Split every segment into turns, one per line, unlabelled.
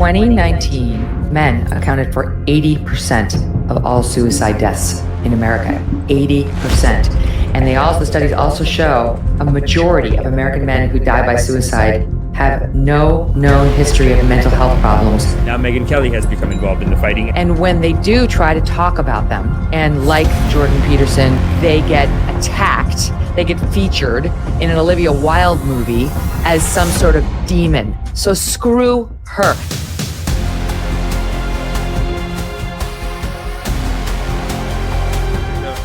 2019, men accounted for 80% of all suicide deaths in America. 80%. And the studies also show a majority of American men who die by suicide have no known history of mental health problems.
Now Megyn Kelly has become involved in the fighting.
And when they do try to talk about them, and like Jordan Peterson, they get attacked, they get featured in an Olivia Wilde movie as some sort of demon. So screw her.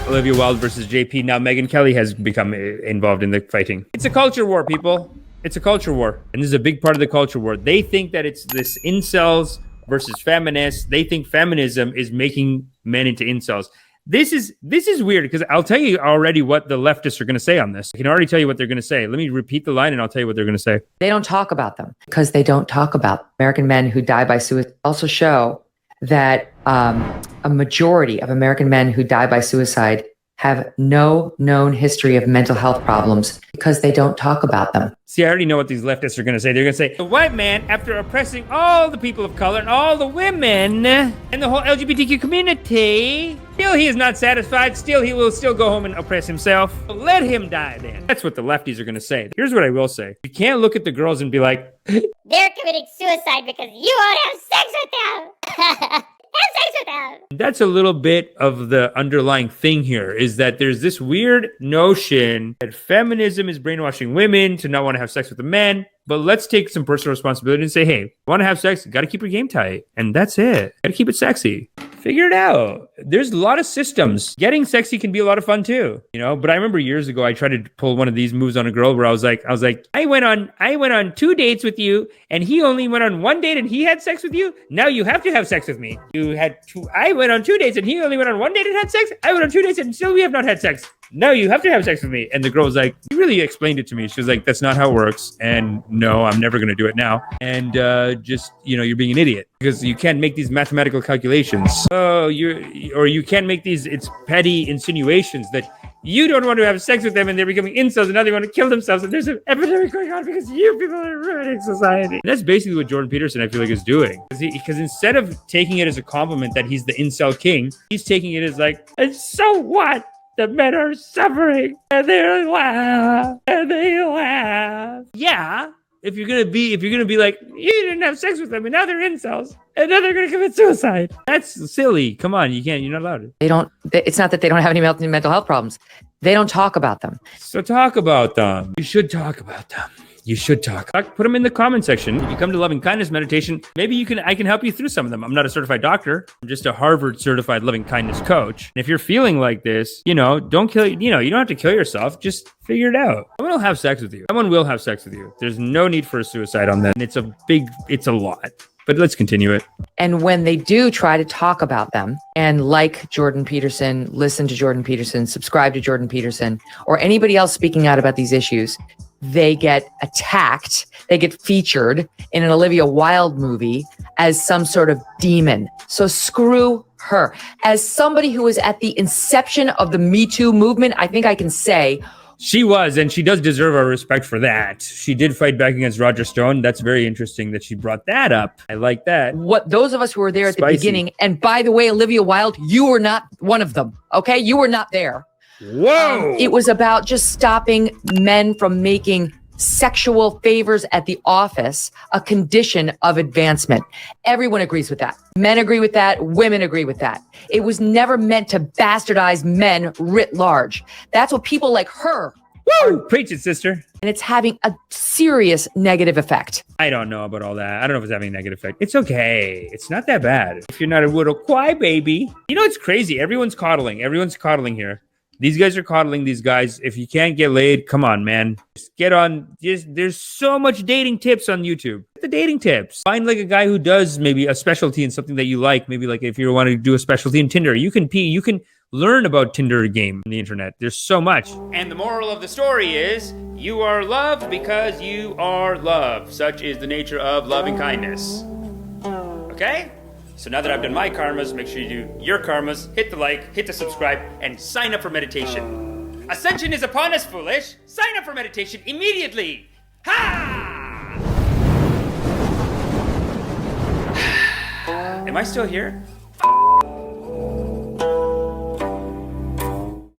Olivia Wilde versus JP. Now Megyn Kelly has become involved in the fighting. It's a culture war, people. It's a culture war. And this is a big part of the culture war. They think that it's this incels versus feminists. They think feminism is making men into incels. This is weird because I'll tell you already what the leftists are going to say on this. I can already tell you what they're going to say. Let me repeat the line and I'll tell you what they're going to say.
They don't talk about them because they don't talk about American men who die by suicide. Also show that a majority of American men who die by suicide have no known history of mental health problems because they don't talk about them.
See, I already know what these leftists are going to say. They're going to say, the white man, after oppressing all the people of color and all the women and the whole LGBTQ community, still he is not satisfied. Still, he will still go home and oppress himself. Let him die then. That's what the lefties are going to say. Here's what I will say. You can't look at the girls and be like,
they're committing suicide because you won't have sex with them. Have sex with them.
That's a little bit of the underlying thing here, is that there's this weird notion that feminism is brainwashing women to not want to have sex with the men. But let's take some personal responsibility and say, hey, want to have sex? Got to keep your game tight. And that's it. Got to keep it sexy. Figure it out. There's a lot of systems. Getting sexy can be a lot of fun too, you know? But I remember years ago, I tried to pull one of these moves on a girl where I was like, I went on 2 dates with you and he only went on 1 date and he had sex with you. Now you have to have sex with me. I went on 2 dates and he only went on 1 date and had sex. I went on 2 dates and still we have not had sex. No, you have to have sex with me. And the girl was like, you really explained it to me. She was like, that's not how it works. And no, I'm never going to do it now. And you're being an idiot because you can't make these mathematical calculations. You can't make these, it's petty insinuations that you don't want to have sex with them and they're becoming incels and now they want to kill themselves. And there's an epidemic going on because you people are ruining society. And that's basically what Jordan Peterson, I feel like, is doing. Because instead of taking it as a compliment that he's the incel king, he's taking it as like, and so what? The men are suffering and they laugh. Yeah. If you're gonna be like, you didn't have sex with them and now they're incels and now they're gonna commit suicide. That's silly. Come on, you're not allowed to.
It's not that they don't have any mental health problems. They don't talk about them.
So talk about them. You should talk about them. You should talk. Put them in the comment section. If you come to loving kindness meditation, maybe I can help you through some of them. I'm not a certified doctor. I'm just a Harvard certified loving kindness coach. And if you're feeling like this, don't kill, you don't have to kill yourself. Just figure it out. Someone will have sex with you. Someone will have sex with you. There's no need for a suicide on that. And it's a lot. But let's continue it.
And when they do try to talk about them, and like Jordan Peterson, listen to Jordan Peterson, subscribe to Jordan Peterson, or anybody else speaking out about these issues, they get attacked, they get featured in an Olivia Wilde movie as some sort of demon. So screw her. As somebody who was at the inception of the Me Too movement, I think I can say,
she was, and she does deserve our respect for that. She did fight back against Roger Stone. That's very interesting that she brought that up. I like that.
What those of us who were there at the beginning, and by the way, Olivia Wilde, you were not one of them, okay? You were not there.
Whoa!
It was about just stopping men from making sexual favors at the office a condition of advancement. Everyone agrees with that. Men agree with that. Women agree with that. It was never meant to bastardize men writ large. That's what people like her.
Woo! Preach it, sister.
And it's having a serious negative effect.
I don't know about all that. I don't know if it's having a negative effect. It's okay. It's not that bad. If you're not a little crybaby. It's crazy. Everyone's coddling. Everyone's coddling here. These guys are coddling these guys. If you can't get laid, come on, man. Just get on. There's so much dating tips on YouTube. The dating tips. Find like a guy who does maybe a specialty in something that you like. Maybe like if you want to do a specialty in Tinder, you can learn about Tinder game on the internet. There's so much. And the moral of the story is you are loved because you are loved. Such is the nature of loving kindness. Okay? So now that I've done my karmas, make sure you do your karmas, hit the like, hit the subscribe, and sign up for meditation. Ascension is upon us, foolish. Sign up for meditation immediately. Ha! Am I still here?